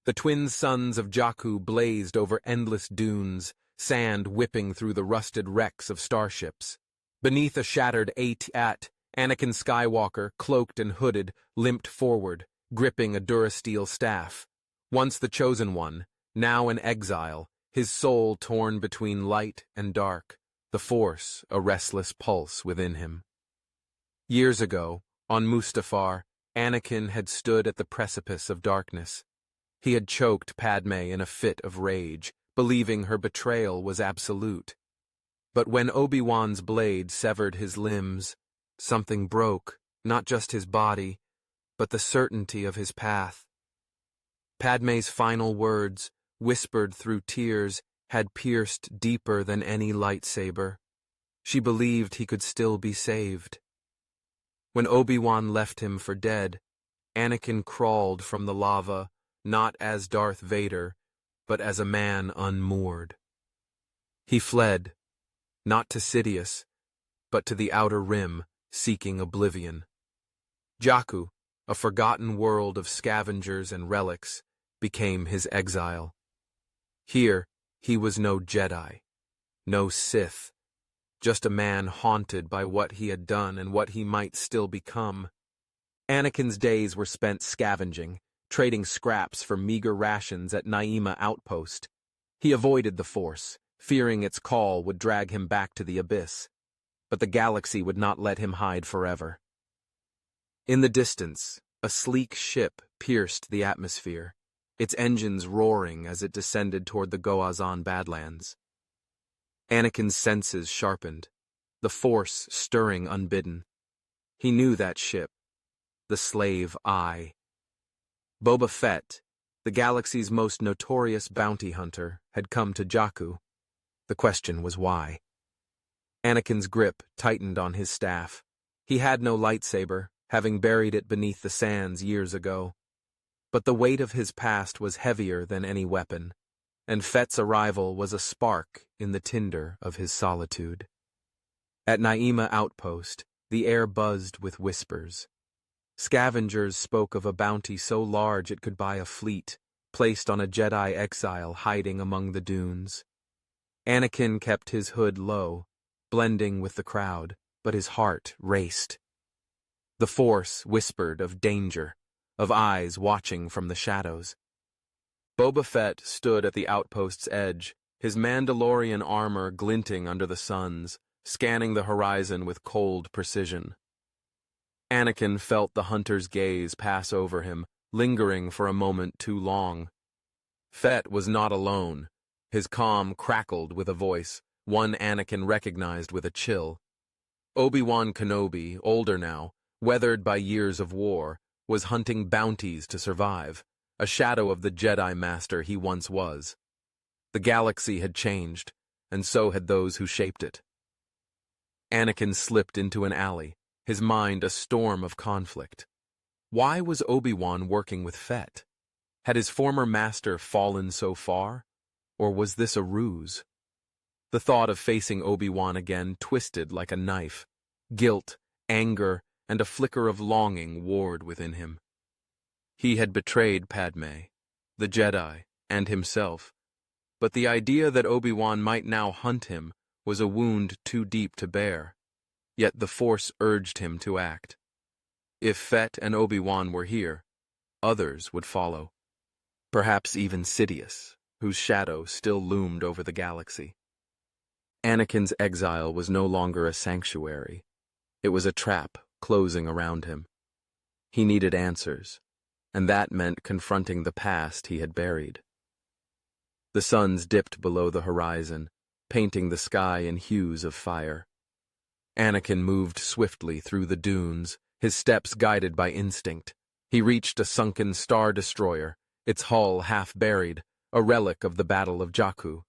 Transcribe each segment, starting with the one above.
The twin suns of Jakku blazed over endless dunes, sand whipping through the rusted wrecks of starships. Beneath a shattered AT-AT, Anakin Skywalker, cloaked and hooded, limped forward, gripping a durasteel staff. Once the chosen one, now an exile, his soul torn between light and dark, the Force a restless pulse within him. Years ago, on Mustafar, Anakin had stood at the precipice of darkness. He had choked Padme in a fit of rage, believing her betrayal was absolute. But when Obi-Wan's blade severed his limbs, something broke, not just his body, but the certainty of his path. Padme's final words, whispered through tears, had pierced deeper than any lightsaber. She believed he could still be saved. When Obi-Wan left him for dead, Anakin crawled from the lava, not as Darth Vader, but as a man unmoored. He fled, not to Sidious, but to the outer rim, seeking oblivion. Jakku, a forgotten world of scavengers and relics, became his exile. Here, he was no Jedi, no Sith, just a man haunted by what he had done and what he might still become. Anakin's days were spent scavenging, trading scraps for meager rations at Naima outpost. He avoided the Force, fearing its call would drag him back to the abyss. But the galaxy would not let him hide forever. In the distance, a sleek ship pierced the atmosphere, its engines roaring as it descended toward the Goazon Badlands. Anakin's senses sharpened, the Force stirring unbidden. He knew that ship, the Slave Eye. Boba Fett, the galaxy's most notorious bounty hunter, had come to Jakku. The question was why. Anakin's grip tightened on his staff. He had no lightsaber, having buried it beneath the sands years ago. But the weight of his past was heavier than any weapon, and Fett's arrival was a spark in the tinder of his solitude. At Naima outpost, the air buzzed with whispers. Scavengers spoke of a bounty so large it could buy a fleet, placed on a Jedi exile hiding among the dunes. Anakin kept his hood low, blending with the crowd, but his heart raced. The Force whispered of danger, of eyes watching from the shadows. Boba Fett stood at the outpost's edge, his Mandalorian armor glinting under the suns, scanning the horizon with cold precision. Anakin felt the hunter's gaze pass over him, lingering for a moment too long. Fett was not alone. His comm crackled with a voice, one Anakin recognized with a chill. Obi-Wan Kenobi, older now, weathered by years of war, was hunting bounties to survive, a shadow of the Jedi Master he once was. The galaxy had changed, and so had those who shaped it. Anakin slipped into an alley, his mind a storm of conflict. Why was Obi-Wan working with Fett? Had his former master fallen so far? Or was this a ruse? The thought of facing Obi-Wan again twisted like a knife. Guilt, anger, and a flicker of longing warred within him. He had betrayed Padme, the Jedi, and himself, but the idea that Obi-Wan might now hunt him was a wound too deep to bear. Yet the Force urged him to act. If Fett and Obi-Wan were here, others would follow. Perhaps even Sidious, whose shadow still loomed over the galaxy. Anakin's exile was no longer a sanctuary. It was a trap closing around him. He needed answers, and that meant confronting the past he had buried. The suns dipped below the horizon, painting the sky in hues of fire. Anakin moved swiftly through the dunes, his steps guided by instinct. He reached a sunken star destroyer, its hull half buried, a relic of the Battle of Jakku.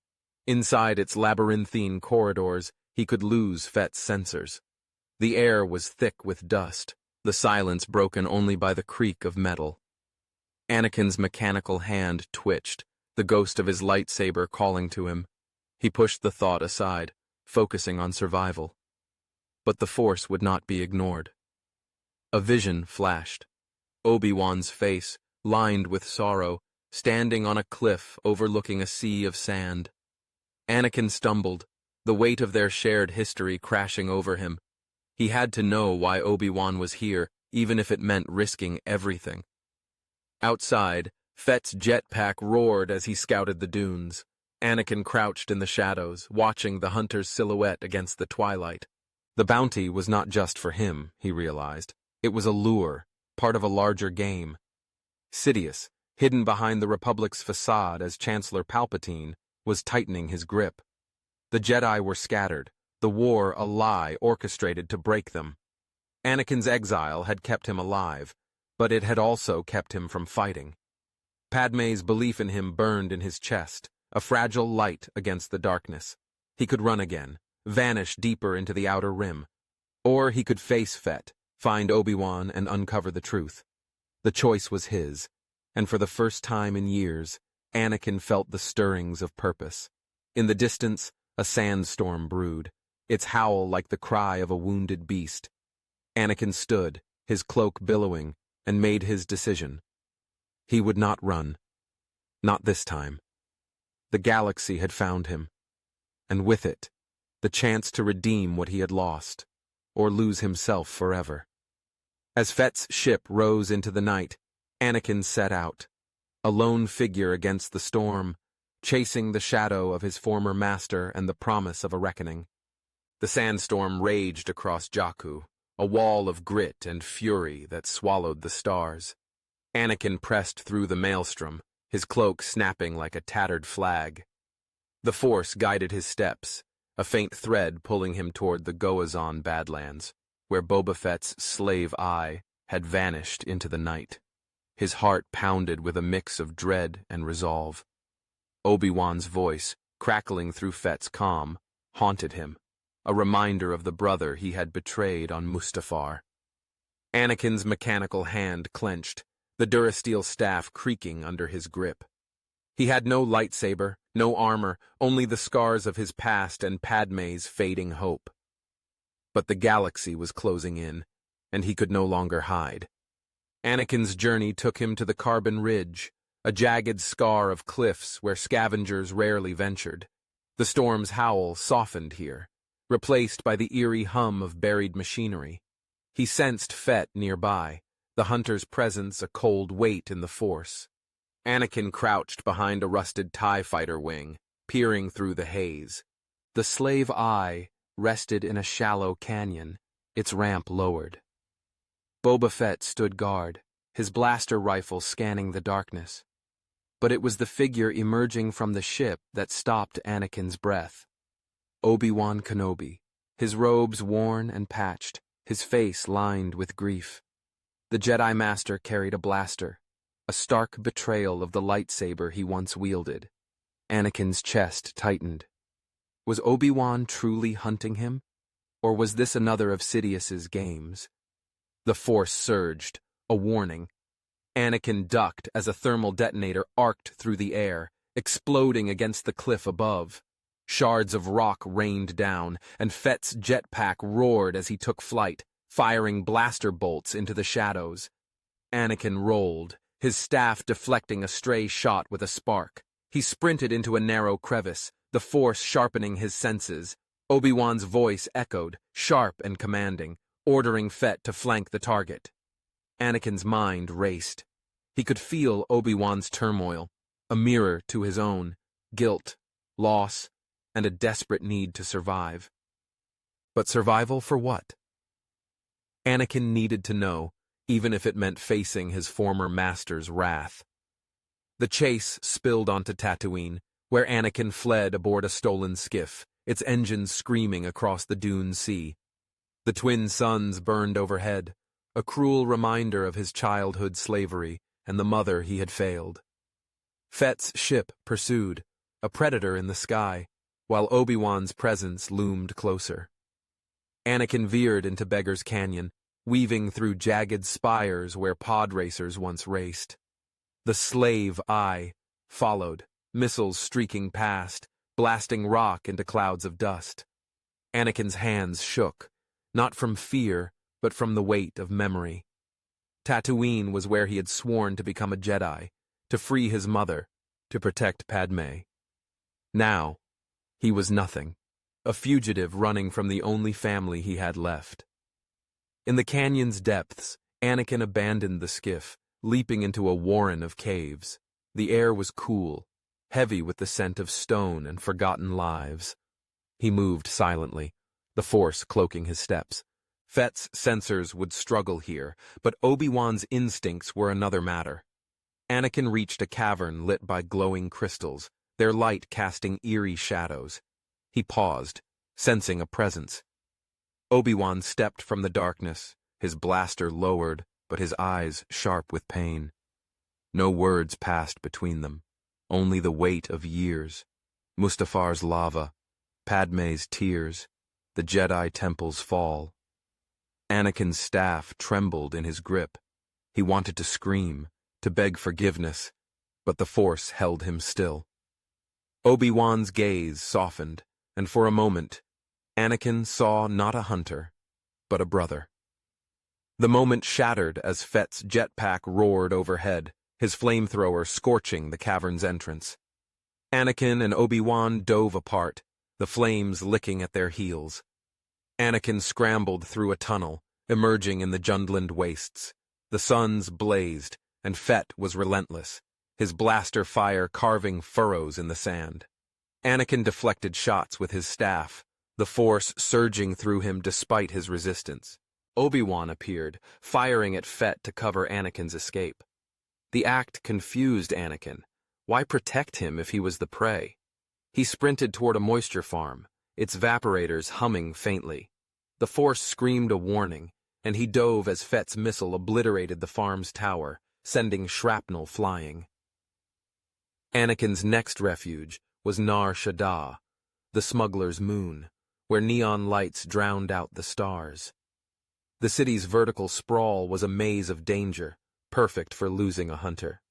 Inside its labyrinthine corridors, he could lose Fett's sensors. The air was thick with dust, the silence broken only by the creak of metal. Anakin's mechanical hand twitched, the ghost of his lightsaber calling to him. He pushed the thought aside, focusing on survival. But the Force would not be ignored. A vision flashed. Obi-Wan's face, lined with sorrow, standing on a cliff overlooking a sea of sand. Anakin stumbled, the weight of their shared history crashing over him. He had to know why Obi-Wan was here, even if it meant risking everything. Outside, Fett's jetpack roared as he scouted the dunes. Anakin crouched in the shadows, watching the hunter's silhouette against the twilight. The bounty was not just for him, he realized. It was a lure, part of a larger game. Sidious, hidden behind the Republic's facade as Chancellor Palpatine, was tightening his grip. The Jedi were scattered, the war a lie orchestrated to break them. Anakin's exile had kept him alive, but it had also kept him from fighting. Padme's belief in him burned in his chest, a fragile light against the darkness. He could run again, vanish deeper into the outer rim. Or he could face Fett, find Obi-Wan and uncover the truth. The choice was his, and for the first time in years, Anakin felt the stirrings of purpose. In the distance, a sandstorm brewed, its howl like the cry of a wounded beast. Anakin stood, his cloak billowing, and made his decision. He would not run. Not this time. The galaxy had found him, and with it, the chance to redeem what he had lost, or lose himself forever. As Fett's ship rose into the night, Anakin set out, a lone figure against the storm, chasing the shadow of his former master and the promise of a reckoning. The sandstorm raged across Jakku, a wall of grit and fury that swallowed the stars. Anakin pressed through the maelstrom, his cloak snapping like a tattered flag. The Force guided his steps, a faint thread pulling him toward the Goazon Badlands, where Boba Fett's slave eye had vanished into the night. His heart pounded with a mix of dread and resolve. Obi-Wan's voice, crackling through Fett's calm, haunted him, a reminder of the brother he had betrayed on Mustafar. Anakin's mechanical hand clenched, the durasteel staff creaking under his grip. He had no lightsaber, no armor, only the scars of his past and Padme's fading hope. But the galaxy was closing in, and he could no longer hide. Anakin's journey took him to the Carbon Ridge, a jagged scar of cliffs where scavengers rarely ventured. The storm's howl softened here, replaced by the eerie hum of buried machinery. He sensed Fett nearby, the hunter's presence a cold weight in the Force. Anakin crouched behind a rusted TIE fighter wing, peering through the haze. The slave eye rested in a shallow canyon, its ramp lowered. Boba Fett stood guard, his blaster rifle scanning the darkness. But it was the figure emerging from the ship that stopped Anakin's breath. Obi-Wan Kenobi, his robes worn and patched, his face lined with grief. The Jedi Master carried a blaster, a stark betrayal of the lightsaber he once wielded. Anakin's chest tightened. Was Obi-Wan truly hunting him? Or was this another of Sidious's games? The Force surged, a warning. Anakin ducked as a thermal detonator arced through the air, exploding against the cliff above. Shards of rock rained down, and Fett's jetpack roared as he took flight, firing blaster bolts into the shadows. Anakin rolled, his staff deflecting a stray shot with a spark. He sprinted into a narrow crevice, the Force sharpening his senses. Obi-Wan's voice echoed, sharp and commanding, ordering Fett to flank the target. Anakin's mind raced. He could feel Obi-Wan's turmoil, a mirror to his own, guilt, loss, and a desperate need to survive. But survival for what? Anakin needed to know, even if it meant facing his former master's wrath. The chase spilled onto Tatooine, where Anakin fled aboard a stolen skiff, its engines screaming across the dune sea. The twin suns burned overhead, a cruel reminder of his childhood slavery and the mother he had failed. Fett's ship pursued, a predator in the sky, while Obi-Wan's presence loomed closer. Anakin veered into Beggar's Canyon, weaving through jagged spires where pod racers once raced. The slave eye followed, missiles streaking past, blasting rock into clouds of dust. Anakin's hands shook, not from fear, but from the weight of memory. Tatooine was where he had sworn to become a Jedi, to free his mother, to protect Padme. Now, he was nothing, a fugitive running from the only family he had left. In the canyon's depths, Anakin abandoned the skiff, leaping into a warren of caves. The air was cool, heavy with the scent of stone and forgotten lives. He moved silently, the Force cloaking his steps. Fett's sensors would struggle here, but Obi-Wan's instincts were another matter. Anakin reached a cavern lit by glowing crystals, their light casting eerie shadows. He paused, sensing a presence. Obi-Wan stepped from the darkness, his blaster lowered, but his eyes sharp with pain. No words passed between them, only the weight of years. Mustafar's lava, Padme's tears, the Jedi Temple's fall. Anakin's staff trembled in his grip. He wanted to scream, to beg forgiveness, but the Force held him still. Obi-Wan's gaze softened, and for a moment, Anakin saw not a hunter, but a brother. The moment shattered as Fett's jetpack roared overhead, his flamethrower scorching the cavern's entrance. Anakin and Obi-Wan dove apart, the flames licking at their heels. Anakin scrambled through a tunnel, emerging in the Jundland wastes. The suns blazed, and Fett was relentless, his blaster fire carving furrows in the sand. Anakin deflected shots with his staff, the Force surging through him despite his resistance. Obi-Wan appeared, firing at Fett to cover Anakin's escape. The act confused Anakin. Why protect him if he was the prey? He sprinted toward a moisture farm, its vaporators humming faintly. The Force screamed a warning, and he dove as Fett's missile obliterated the farm's tower, sending shrapnel flying. Anakin's next refuge was Nar Shaddaa, the smuggler's moon, where neon lights drowned out the stars. The city's vertical sprawl was a maze of danger, perfect for losing a hunter.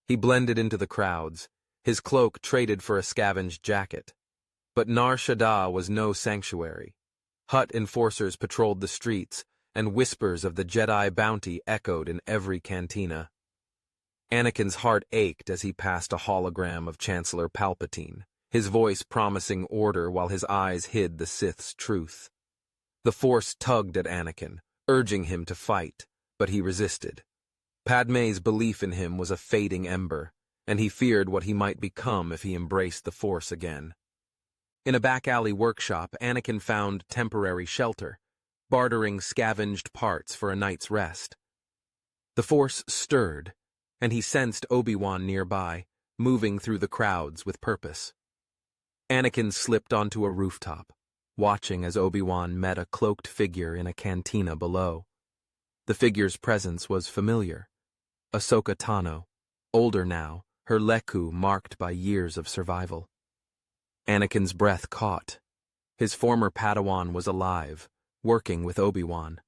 He blended into the crowds, his cloak traded for a scavenged jacket. But Nar Shaddaa was no sanctuary. Hutt enforcers patrolled the streets, and whispers of the Jedi bounty echoed in every cantina. Anakin's heart ached as he passed a hologram of Chancellor Palpatine, his voice promising order while his eyes hid the Sith's truth. The Force tugged at Anakin, urging him to fight, but he resisted. Padme's belief in him was a fading ember, and he feared what he might become if he embraced the Force again. In a back-alley workshop, Anakin found temporary shelter, bartering scavenged parts for a night's rest. The Force stirred, and he sensed Obi-Wan nearby, moving through the crowds with purpose. Anakin slipped onto a rooftop, watching as Obi-Wan met a cloaked figure in a cantina below. The figure's presence was familiar. Ahsoka Tano, older now, her lekku marked by years of survival. Anakin's breath caught. His former Padawan was alive, working with Obi-Wan.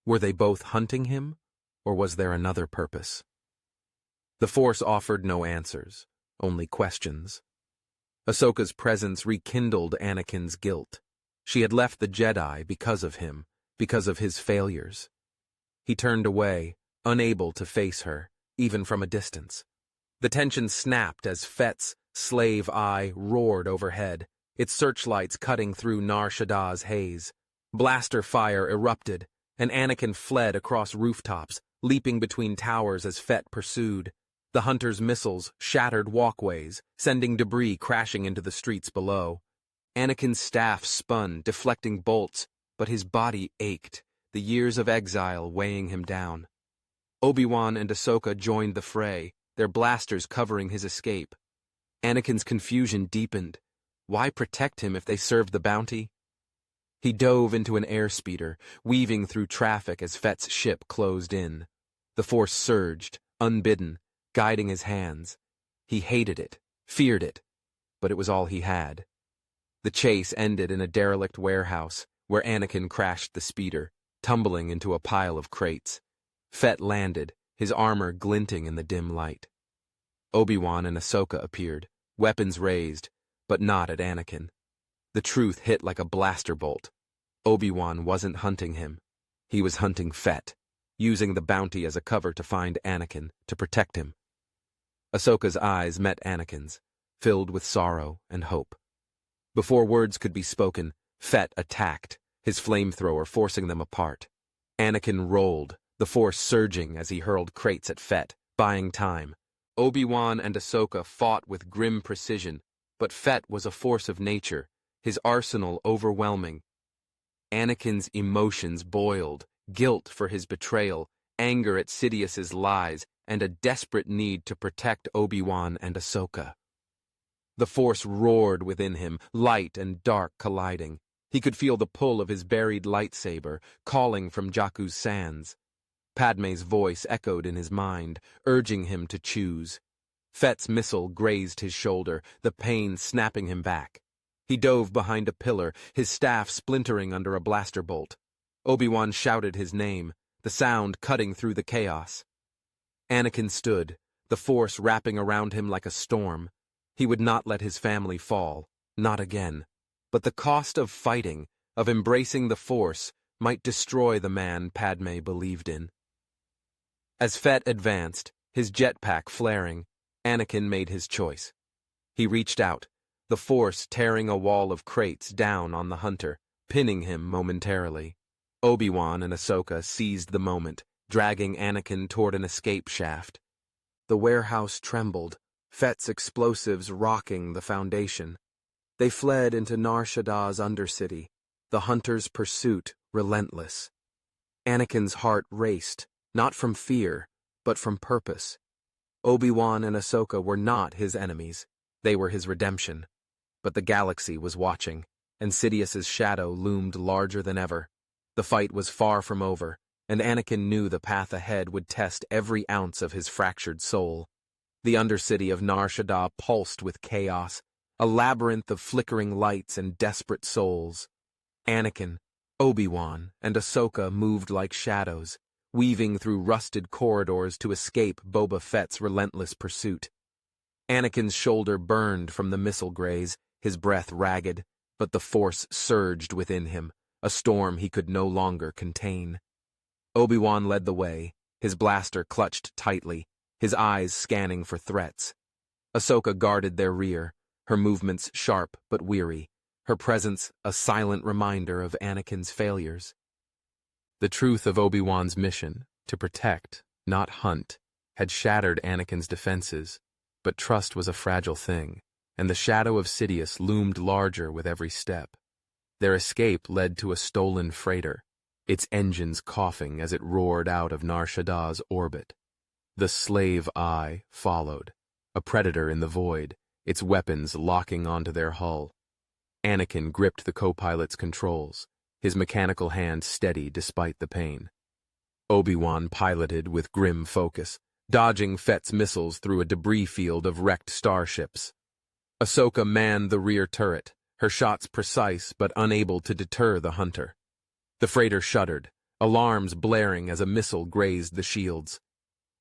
Were they both hunting him, or was there another purpose? The Force offered no answers, only questions. Ahsoka's presence rekindled Anakin's guilt. She had left the Jedi because of him, because of his failures. He turned away, unable to face her, even from a distance. The tension snapped as Fett's slave eye roared overhead, its searchlights cutting through Nar Shaddaa's haze. Blaster fire erupted, and Anakin fled across rooftops, leaping between towers as Fett pursued. The hunter's missiles shattered walkways, sending debris crashing into the streets below. Anakin's staff spun, deflecting bolts, but his body ached, the years of exile weighing him down. Obi-Wan and Ahsoka joined the fray, their blasters covering his escape. Anakin's confusion deepened. Why protect him if they served the bounty? He dove into an airspeeder, weaving through traffic as Fett's ship closed in. The Force surged, unbidden, guiding his hands. He hated it, feared it, but it was all he had. The chase ended in a derelict warehouse, where Anakin crashed the speeder, tumbling into a pile of crates. Fett landed, his armor glinting in the dim light. Obi-Wan and Ahsoka appeared, weapons raised, but not at Anakin. The truth hit like a blaster bolt. Obi-Wan wasn't hunting him. He was hunting Fett, using the bounty as a cover to find Anakin, to protect him. Ahsoka's eyes met Anakin's, filled with sorrow and hope. Before words could be spoken, Fett attacked, his flamethrower forcing them apart. Anakin rolled, the Force surging as he hurled crates at Fett, buying time. Obi-Wan and Ahsoka fought with grim precision, but Fett was a force of nature, his arsenal overwhelming. Anakin's emotions boiled, guilt for his betrayal, anger at Sidious's lies, and a desperate need to protect Obi-Wan and Ahsoka. The Force roared within him, light and dark colliding. He could feel the pull of his buried lightsaber, calling from Jakku's sands. Padme's voice echoed in his mind, urging him to choose. Fett's missile grazed his shoulder, the pain snapping him back. He dove behind a pillar, his staff splintering under a blaster bolt. Obi-Wan shouted his name, the sound cutting through the chaos. Anakin stood, the Force wrapping around him like a storm. He would not let his family fall, not again. But the cost of fighting, of embracing the Force, might destroy the man Padme believed in. As Fett advanced, his jetpack flaring, Anakin made his choice. He reached out, the Force tearing a wall of crates down on the hunter, pinning him momentarily. Obi-Wan and Ahsoka seized the moment, dragging Anakin toward an escape shaft. The warehouse trembled, Fett's explosives rocking the foundation. They fled into Nar Shaddaa's undercity, the hunter's pursuit relentless. Anakin's heart raced, not from fear, but from purpose. Obi-Wan and Ahsoka were not his enemies, they were his redemption. But the galaxy was watching, and Sidious's shadow loomed larger than ever. The fight was far from over, and Anakin knew the path ahead would test every ounce of his fractured soul. The undercity of Nar Shaddaa pulsed with chaos, a labyrinth of flickering lights and desperate souls. Anakin, Obi-Wan, and Ahsoka moved like shadows, weaving through rusted corridors to escape Boba Fett's relentless pursuit. Anakin's shoulder burned from the missile graze, his breath ragged, but the Force surged within him, a storm he could no longer contain. Obi-Wan led the way, his blaster clutched tightly, his eyes scanning for threats. Ahsoka guarded their rear, her movements sharp but weary, her presence a silent reminder of Anakin's failures. The truth of Obi-Wan's mission, to protect, not hunt, had shattered Anakin's defenses, but trust was a fragile thing, and the shadow of Sidious loomed larger with every step. Their escape led to a stolen freighter, its engines coughing as it roared out of Nar Shaddaa's orbit. The slave eye followed, a predator in the void, its weapons locking onto their hull. Anakin gripped the co-pilot's controls, his mechanical hand steady despite the pain. Obi-Wan piloted with grim focus, dodging Fett's missiles through a debris field of wrecked starships. Ahsoka manned the rear turret, her shots precise but unable to deter the hunter. The freighter shuddered, alarms blaring as a missile grazed the shields.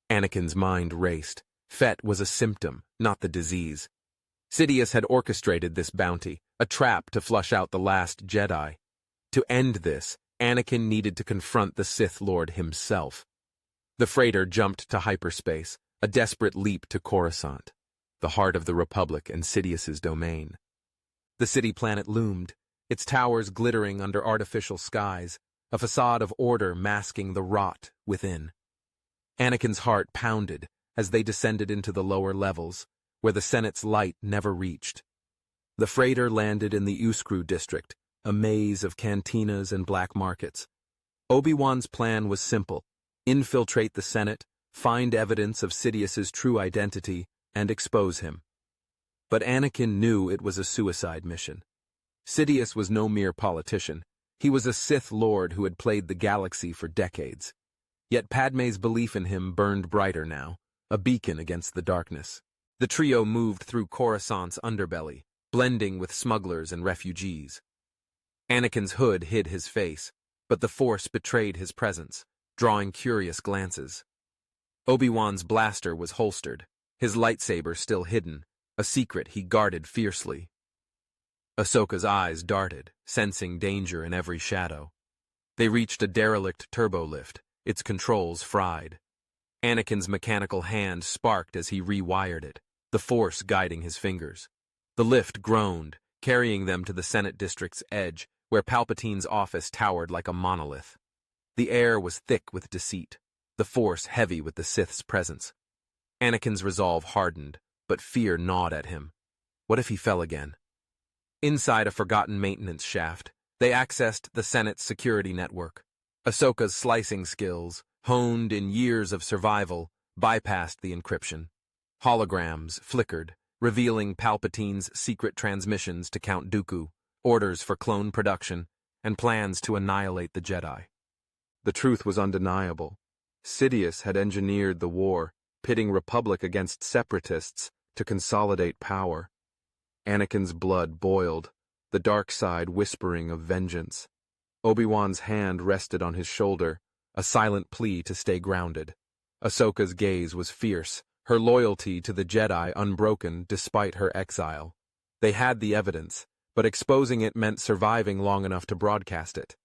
Anakin's mind raced. Fett was a symptom, not the disease. Sidious had orchestrated this bounty, a trap to flush out the last Jedi. To end this, Anakin needed to confront the Sith Lord himself. The freighter jumped to hyperspace, a desperate leap to Coruscant, the heart of the Republic and Sidious's domain. The city planet loomed, its towers glittering under artificial skies, a facade of order masking the rot within. Anakin's heart pounded as they descended into the lower levels, where the Senate's light never reached. The freighter landed in the Uskru district, a maze of cantinas and black markets. Obi-Wan's plan was simple: infiltrate the Senate, find evidence of Sidious's true identity, and expose him. But Anakin knew it was a suicide mission. Sidious was no mere politician. He was a Sith Lord who had played the galaxy for decades. Yet Padme's belief in him burned brighter now, a beacon against the darkness. The trio moved through Coruscant's underbelly, blending with smugglers and refugees. Anakin's hood hid his face, but the Force betrayed his presence, drawing curious glances. Obi-Wan's blaster was holstered, his lightsaber still hidden, a secret he guarded fiercely. Ahsoka's eyes darted, sensing danger in every shadow. They reached a derelict turbolift, its controls fried. Anakin's mechanical hand sparked as he rewired it, the Force guiding his fingers. The lift groaned, carrying them to the Senate district's edge, where Palpatine's office towered like a monolith. The air was thick with deceit, the Force heavy with the Sith's presence. Anakin's resolve hardened, but fear gnawed at him. What if he fell again? Inside a forgotten maintenance shaft, they accessed the Senate's security network. Ahsoka's slicing skills, honed in years of survival, bypassed the encryption. Holograms flickered, revealing Palpatine's secret transmissions to Count Dooku, orders for clone production, and plans to annihilate the Jedi. The truth was undeniable. Sidious had engineered the war, pitting Republic against separatists to consolidate power. Anakin's blood boiled, the dark side whispering of vengeance. Obi-Wan's hand rested on his shoulder, a silent plea to stay grounded. Ahsoka's gaze was fierce, her loyalty to the Jedi unbroken despite her exile. They had the evidence, but exposing it meant surviving long enough to broadcast it.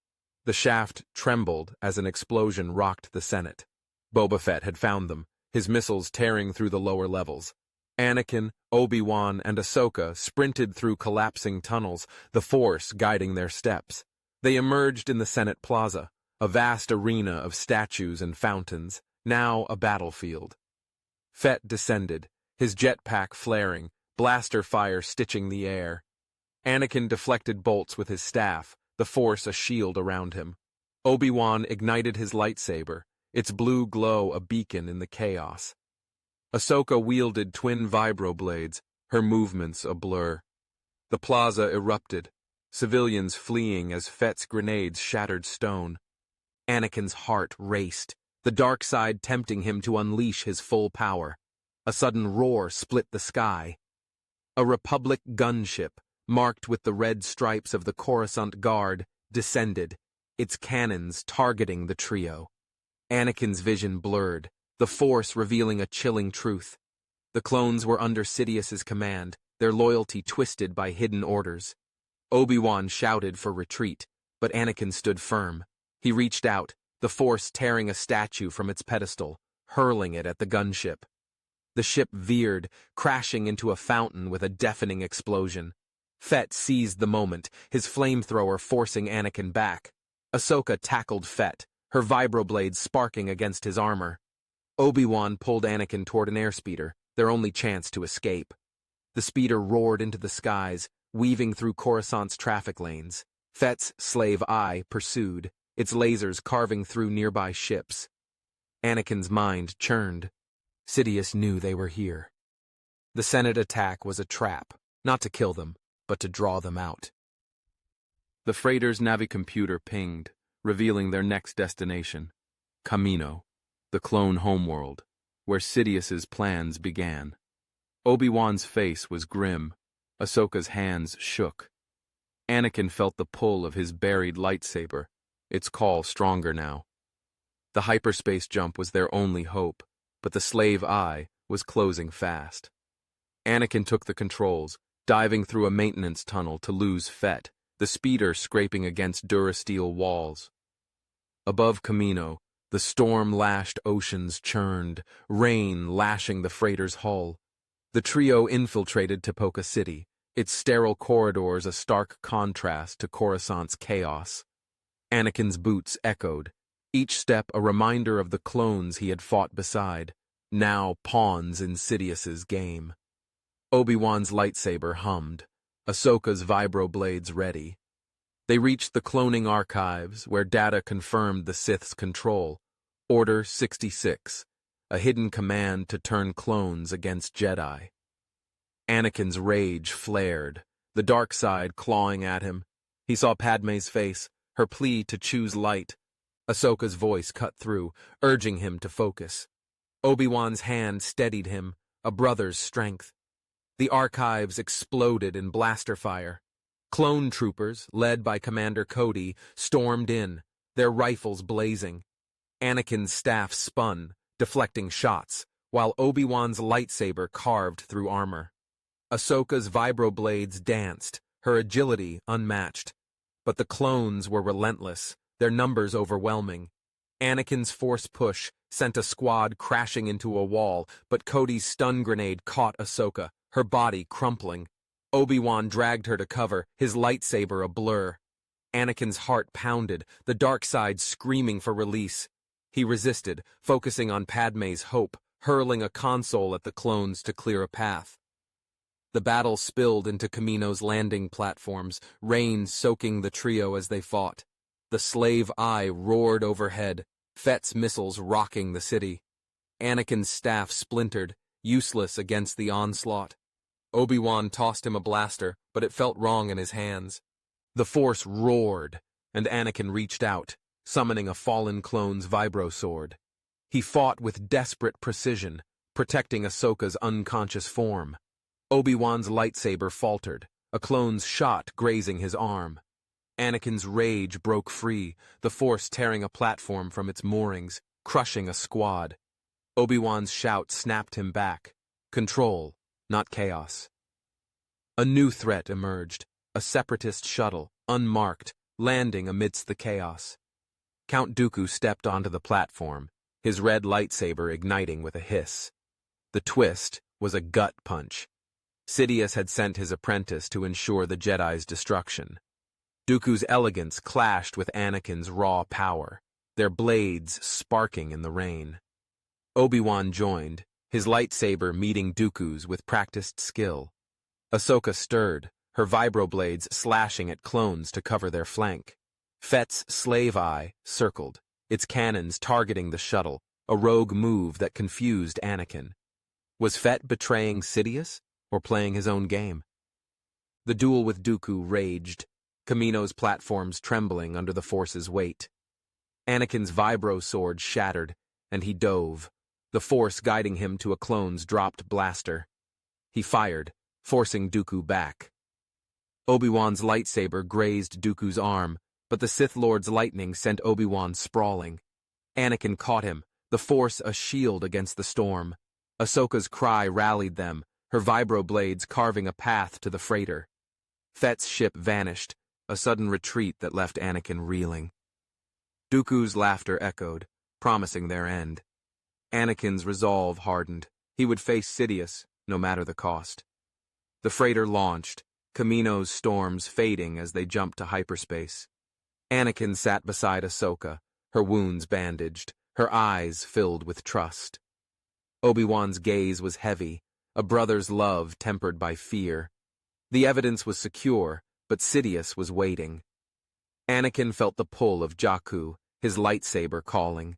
The shaft trembled as an explosion rocked the Senate. Boba Fett had found them, his missiles tearing through the lower levels. Anakin, Obi-Wan, and Ahsoka sprinted through collapsing tunnels, the Force guiding their steps. They emerged in the Senate Plaza, a vast arena of statues and fountains, now a battlefield. Fett descended, his jetpack flaring, blaster fire stitching the air. Anakin deflected bolts with his staff, the Force a shield around him. Obi-Wan ignited his lightsaber, its blue glow a beacon in the chaos. Ahsoka wielded twin vibroblades, her movements a blur. The plaza erupted, civilians fleeing as Fett's grenades shattered stone. Anakin's heart raced, the dark side tempting him to unleash his full power. A sudden roar split the sky. A Republic gunship, marked with the red stripes of the Coruscant Guard, descended, its cannons targeting the trio. Anakin's vision blurred, the Force revealing a chilling truth. The clones were under Sidious's command, their loyalty twisted by hidden orders. Obi-Wan shouted for retreat, but Anakin stood firm. He reached out, the Force tearing a statue from its pedestal, hurling it at the gunship. The ship veered, crashing into a fountain with a deafening explosion. Fett seized the moment, his flamethrower forcing Anakin back. Ahsoka tackled Fett, her vibroblades sparking against his armor. Obi-Wan pulled Anakin toward an airspeeder, their only chance to escape. The speeder roared into the skies, weaving through Coruscant's traffic lanes. Fett's slave eye pursued, its lasers carving through nearby ships. Anakin's mind churned. Sidious knew they were here. The Senate attack was a trap, not to kill them, but to draw them out. The freighter's navicomputer pinged, revealing their next destination, Kamino, the clone homeworld, where Sidious's plans began. Obi-Wan's face was grim, Ahsoka's hands shook. Anakin felt the pull of his buried lightsaber, its call stronger now. The hyperspace jump was their only hope, but the slave eye was closing fast. Anakin took the controls, diving through a maintenance tunnel to lose Fett, the speeder scraping against durasteel walls. Above Kamino, the storm-lashed oceans churned, rain lashing the freighter's hull. The trio infiltrated Tipoca City, its sterile corridors a stark contrast to Coruscant's chaos. Anakin's boots echoed, each step a reminder of the clones he had fought beside, now pawns in Sidious's game. Obi-Wan's lightsaber hummed, Ahsoka's vibroblades ready. They reached the cloning archives, where data confirmed the Sith's control. Order 66, a hidden command to turn clones against Jedi. Anakin's rage flared, the dark side clawing at him. He saw Padme's face, her plea to choose light. Ahsoka's voice cut through, urging him to focus. Obi-Wan's hand steadied him, a brother's strength. The archives exploded in blaster fire. Clone troopers, led by Commander Cody, stormed in, their rifles blazing. Anakin's staff spun, deflecting shots, while Obi-Wan's lightsaber carved through armor. Ahsoka's vibroblades danced, her agility unmatched. But the clones were relentless, their numbers overwhelming. Anakin's force push sent a squad crashing into a wall, but Cody's stun grenade caught Ahsoka, her body crumpling. Obi-Wan dragged her to cover, his lightsaber a blur. Anakin's heart pounded, the dark side screaming for release. He resisted, focusing on Padme's hope, hurling a console at the clones to clear a path. The battle spilled into Kamino's landing platforms, rain soaking the trio as they fought. The slave eye roared overhead, Fett's missiles rocking the city. Anakin's staff splintered, useless against the onslaught. Obi-Wan tossed him a blaster, but it felt wrong in his hands. The Force roared, and Anakin reached out, summoning a fallen clone's vibro sword. He fought with desperate precision, protecting Ahsoka's unconscious form. Obi-Wan's lightsaber faltered, a clone's shot grazing his arm. Anakin's rage broke free, the Force tearing a platform from its moorings, crushing a squad. Obi-Wan's shout snapped him back. Control, not chaos. A new threat emerged, a separatist shuttle, unmarked, landing amidst the chaos. Count Dooku stepped onto the platform, his red lightsaber igniting with a hiss. The twist was a gut punch. Sidious had sent his apprentice to ensure the Jedi's destruction. Dooku's elegance clashed with Anakin's raw power, their blades sparking in the rain. Obi-Wan joined, his lightsaber meeting Dooku's with practiced skill. Ahsoka stirred, her vibroblades slashing at clones to cover their flank. Fett's slave eye circled, its cannons targeting the shuttle, a rogue move that confused Anakin. Was Fett betraying Sidious, or playing his own game? The duel with Dooku raged, Kamino's platforms trembling under the Force's weight. Anakin's vibro sword shattered, and he dove, the Force guiding him to a clone's dropped blaster. He fired, forcing Dooku back. Obi-Wan's lightsaber grazed Dooku's arm, but the Sith Lord's lightning sent Obi-Wan sprawling. Anakin caught him, the Force a shield against the storm. Ahsoka's cry rallied them, her vibroblades carving a path to the freighter. Fett's ship vanished, a sudden retreat that left Anakin reeling. Dooku's laughter echoed, promising their end. Anakin's resolve hardened. He would face Sidious, no matter the cost. The freighter launched, Kamino's storms fading as they jumped to hyperspace. Anakin sat beside Ahsoka, her wounds bandaged, her eyes filled with trust. Obi-Wan's gaze was heavy, a brother's love tempered by fear. The evidence was secure, but Sidious was waiting. Anakin felt the pull of Jakku, his lightsaber calling.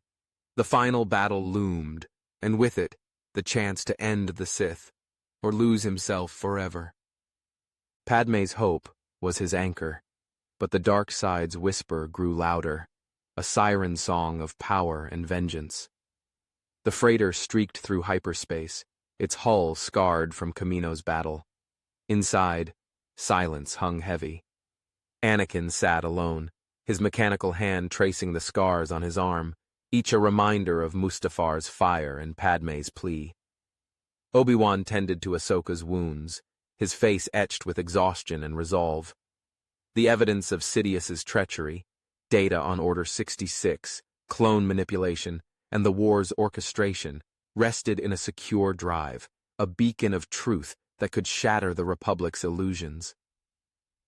The final battle loomed, and with it, the chance to end the Sith, or lose himself forever. Padme's hope was his anchor, but the dark side's whisper grew louder, a siren song of power and vengeance. The freighter streaked through hyperspace, its hull scarred from Kamino's battle. Inside, silence hung heavy. Anakin sat alone, his mechanical hand tracing the scars on his arm, each a reminder of Mustafar's fire and Padme's plea. Obi-Wan tended to Ahsoka's wounds, his face etched with exhaustion and resolve. The evidence of Sidious's treachery, data on Order 66, clone manipulation, and the war's orchestration rested in a secure drive, a beacon of truth that could shatter the Republic's illusions.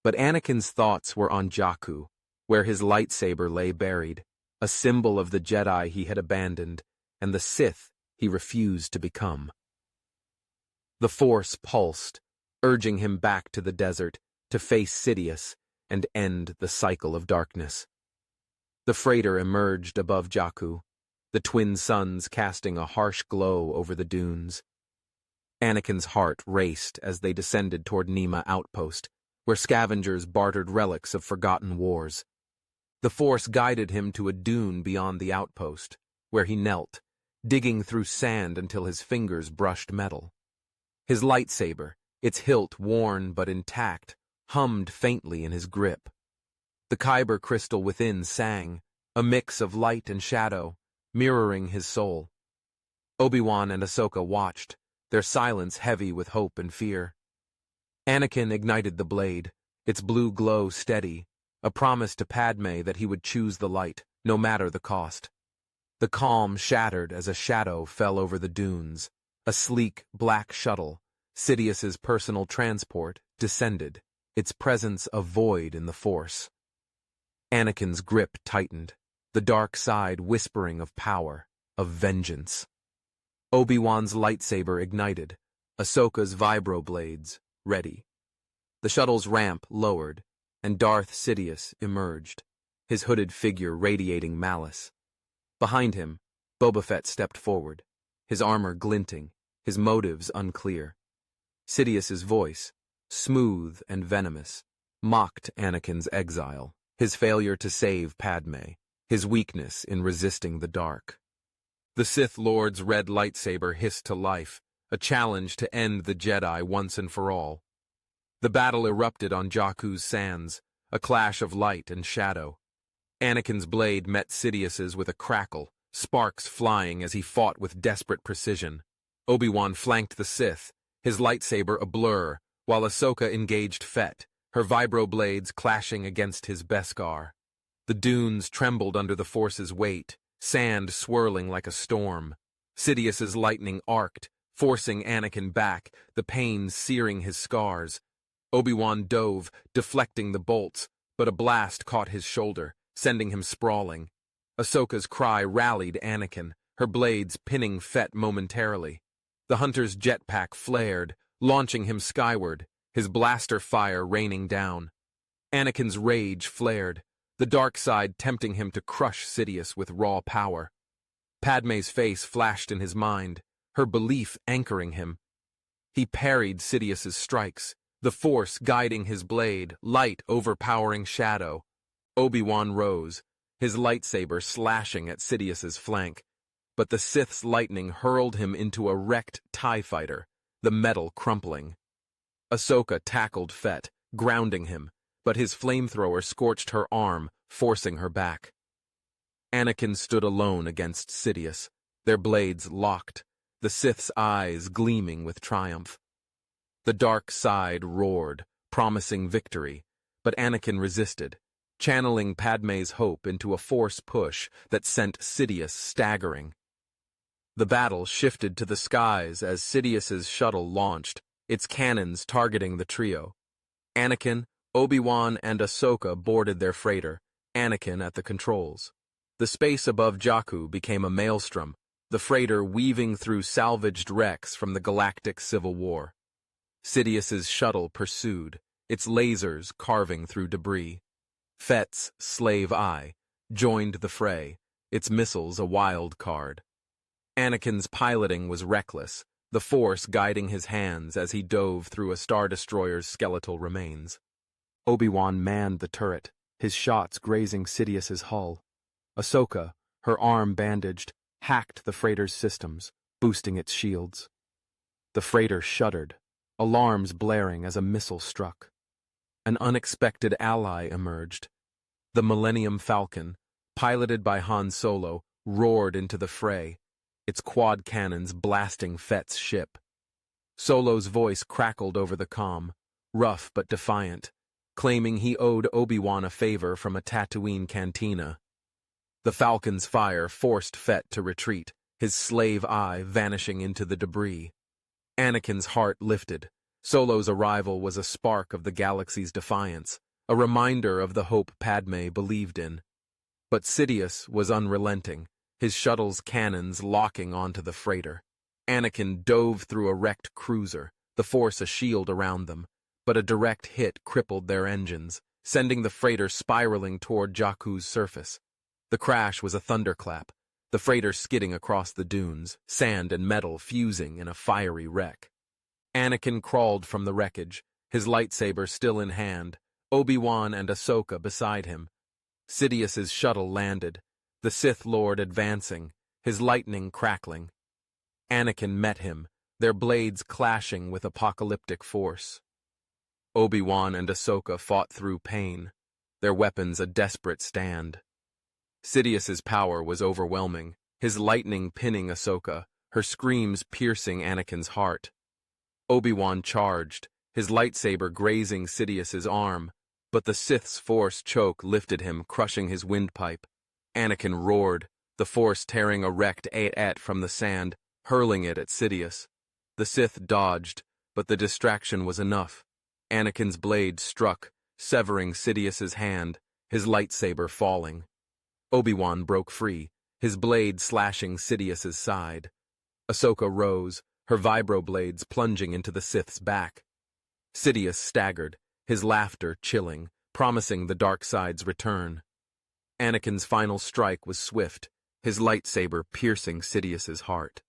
But Anakin's thoughts were on Jakku, where his lightsaber lay buried, a symbol of the Jedi he had abandoned, and the Sith he refused to become. The Force pulsed, urging him back to the desert, to face Sidious and end the cycle of darkness. The freighter emerged above Jakku, the twin suns casting a harsh glow over the dunes. Anakin's heart raced as they descended toward Nema Outpost, where scavengers bartered relics of forgotten wars. The Force guided him to a dune beyond the outpost, where he knelt, digging through sand until his fingers brushed metal. His lightsaber, its hilt worn but intact, hummed faintly in his grip. The kyber crystal within sang, a mix of light and shadow, mirroring his soul. Obi-Wan and Ahsoka watched, their silence heavy with hope and fear. Anakin ignited the blade, its blue glow steady, a promise to Padme that he would choose the light, no matter the cost. The calm shattered as a shadow fell over the dunes. A sleek, black shuttle, Sidious's personal transport, descended, its presence a void in the Force. Anakin's grip tightened, the dark side whispering of power, of vengeance. Obi-Wan's lightsaber ignited, Ahsoka's vibroblades ready. The shuttle's ramp lowered, and Darth Sidious emerged, his hooded figure radiating malice. Behind him, Boba Fett stepped forward, his armor glinting, his motives unclear. Sidious's voice, smooth and venomous, mocked Anakin's exile, his failure to save Padme, his weakness in resisting the dark. The Sith Lord's red lightsaber hissed to life, a challenge to end the Jedi once and for all. The battle erupted on Jakku's sands, a clash of light and shadow. Anakin's blade met Sidious's with a crackle, sparks flying as he fought with desperate precision. Obi-Wan flanked the Sith, his lightsaber a blur, while Ahsoka engaged Fett, her vibroblades clashing against his Beskar. The dunes trembled under the Force's weight, sand swirling like a storm. Sidious's lightning arced, forcing Anakin back, the pain searing his scars. Obi-Wan dove, deflecting the bolts, but a blast caught his shoulder, sending him sprawling. Ahsoka's cry rallied Anakin, her blades pinning Fett momentarily. The hunter's jetpack flared, launching him skyward, his blaster fire raining down. Anakin's rage flared, the dark side tempting him to crush Sidious with raw power. Padme's face flashed in his mind, her belief anchoring him. He parried Sidious's strikes, the Force guiding his blade, light overpowering shadow. Obi-Wan rose, his lightsaber slashing at Sidious's flank, but the Sith's lightning hurled him into a wrecked TIE fighter, the metal crumpling. Ahsoka tackled Fett, grounding him, but his flamethrower scorched her arm, forcing her back. Anakin stood alone against Sidious, their blades locked, the Sith's eyes gleaming with triumph. The dark side roared, promising victory, but Anakin resisted, channeling Padme's hope into a Force push that sent Sidious staggering. The battle shifted to the skies as Sidious's shuttle launched, its cannons targeting the trio. Anakin, Obi-Wan, and Ahsoka boarded their freighter, Anakin at the controls. The space above Jakku became a maelstrom, the freighter weaving through salvaged wrecks from the galactic civil war. Sidious's shuttle pursued, its lasers carving through debris. Fett's slave eye joined the fray, its missiles a wild card. Anakin's piloting was reckless, the Force guiding his hands as he dove through a Star Destroyer's skeletal remains. Obi-Wan manned the turret, his shots grazing Sidious's hull. Ahsoka, her arm bandaged, hacked the freighter's systems, boosting its shields. The freighter shuddered, alarms blaring as a missile struck. An unexpected ally emerged. The Millennium Falcon, piloted by Han Solo, roared into the fray, its quad cannons blasting Fett's ship. Solo's voice crackled over the comm, rough but defiant, claiming he owed Obi-Wan a favor from a Tatooine cantina. The Falcon's fire forced Fett to retreat, his slave eye vanishing into the debris. Anakin's heart lifted. Solo's arrival was a spark of the galaxy's defiance, a reminder of the hope Padme believed in. But Sidious was unrelenting, his shuttle's cannons locking onto the freighter. Anakin dove through a wrecked cruiser, the Force a shield around them, but a direct hit crippled their engines, sending the freighter spiraling toward Jakku's surface. The crash was a thunderclap, the freighter skidding across the dunes, sand and metal fusing in a fiery wreck. Anakin crawled from the wreckage, his lightsaber still in hand, Obi-Wan and Ahsoka beside him. Sidious's shuttle landed, the Sith Lord advancing, his lightning crackling. Anakin met him, their blades clashing with apocalyptic force. Obi-Wan and Ahsoka fought through pain, their weapons a desperate stand. Sidious's power was overwhelming, his lightning pinning Ahsoka, her screams piercing Anakin's heart. Obi-Wan charged, his lightsaber grazing Sidious's arm, but the Sith's Force choke lifted him, crushing his windpipe. Anakin roared, the Force tearing a wrecked AT from the sand, hurling it at Sidious. The Sith dodged, but the distraction was enough. Anakin's blade struck, severing Sidious's hand, his lightsaber falling. Obi-Wan broke free, his blade slashing Sidious's side. Ahsoka rose, her vibroblades plunging into the Sith's back. Sidious staggered, his laughter chilling, promising the dark side's return. Anakin's final strike was swift, his lightsaber piercing Sidious's heart.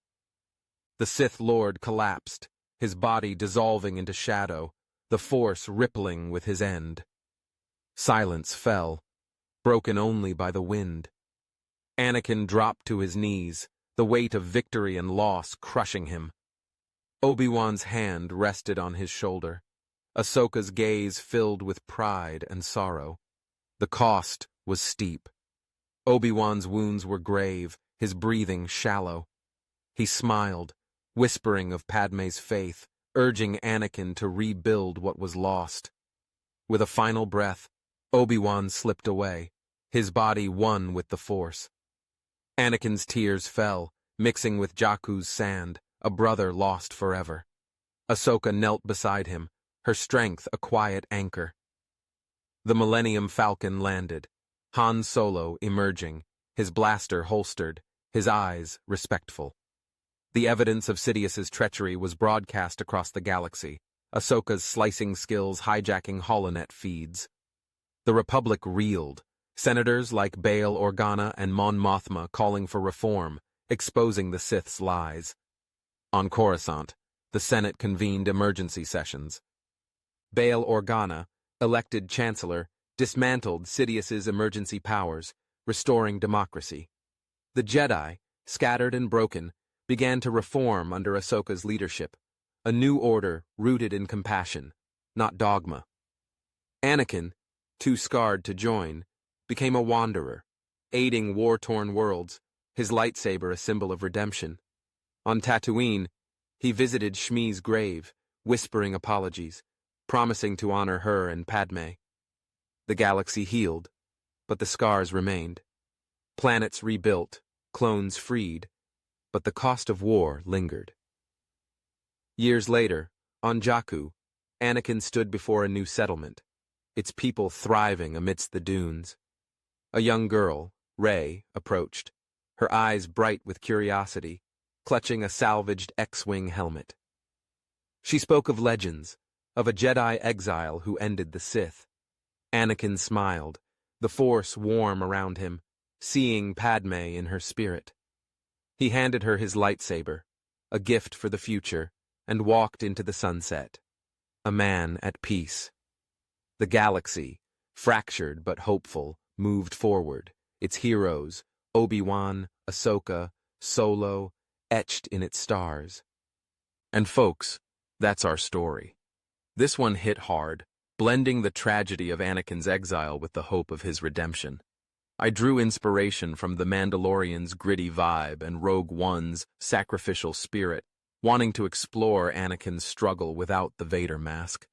The Sith Lord collapsed, his body dissolving into shadow, the Force rippling with his end. Silence fell, broken only by the wind. Anakin dropped to his knees, the weight of victory and loss crushing him. Obi-Wan's hand rested on his shoulder. Ahsoka's gaze filled with pride and sorrow. The cost was steep. Obi-Wan's wounds were grave, his breathing shallow. He smiled, whispering of Padme's faith, urging Anakin to rebuild what was lost. With a final breath, Obi-Wan slipped away, his body one with the Force. Anakin's tears fell, mixing with Jakku's sand, a brother lost forever. Ahsoka knelt beside him, her strength a quiet anchor. The Millennium Falcon landed, Han Solo emerging, his blaster holstered, his eyes respectful. The evidence of Sidious's treachery was broadcast across the galaxy, Ahsoka's slicing skills hijacking holonet feeds. The Republic reeled, senators like Bail Organa and Mon Mothma calling for reform, exposing the Sith's lies. On Coruscant, the Senate convened emergency sessions. Bail Organa, elected chancellor, dismantled Sidious's emergency powers, restoring democracy. The Jedi, scattered and broken, began to reform under Ahsoka's leadership, a new order rooted in compassion, not dogma. Anakin, too scarred to join, became a wanderer, aiding war-torn worlds, his lightsaber a symbol of redemption. On Tatooine, he visited Shmi's grave, whispering apologies, promising to honor her and Padme. The galaxy healed, but the scars remained. Planets rebuilt, clones freed, but the cost of war lingered. Years later, on Jakku, Anakin stood before a new settlement, its people thriving amidst the dunes. A young girl, Rey, approached, her eyes bright with curiosity, clutching a salvaged X-wing helmet. She spoke of legends, of a Jedi exile who ended the Sith. Anakin smiled, the Force warm around him, seeing Padme in her spirit. He handed her his lightsaber, a gift for the future, and walked into the sunset, a man at peace. The galaxy, fractured but hopeful, moved forward, its heroes, Obi-Wan, Ahsoka, Solo, etched in its stars. And folks, that's our story. This one hit hard, blending the tragedy of Anakin's exile with the hope of his redemption. I drew inspiration from The Mandalorian's gritty vibe and Rogue One's sacrificial spirit, wanting to explore Anakin's struggle without the Vader mask.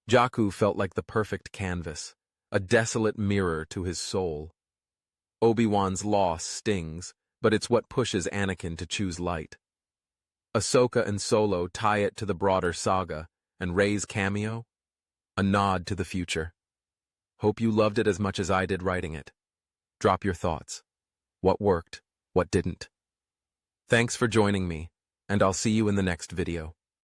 Jakku felt like the perfect canvas, a desolate mirror to his soul. Obi-Wan's loss stings, but it's what pushes Anakin to choose light. Ahsoka and Solo tie it to the broader saga, and Rey's cameo? A nod to the future. Hope you loved it as much as I did writing it. Drop your thoughts. What worked? What didn't? Thanks for joining me, and I'll see you in the next video.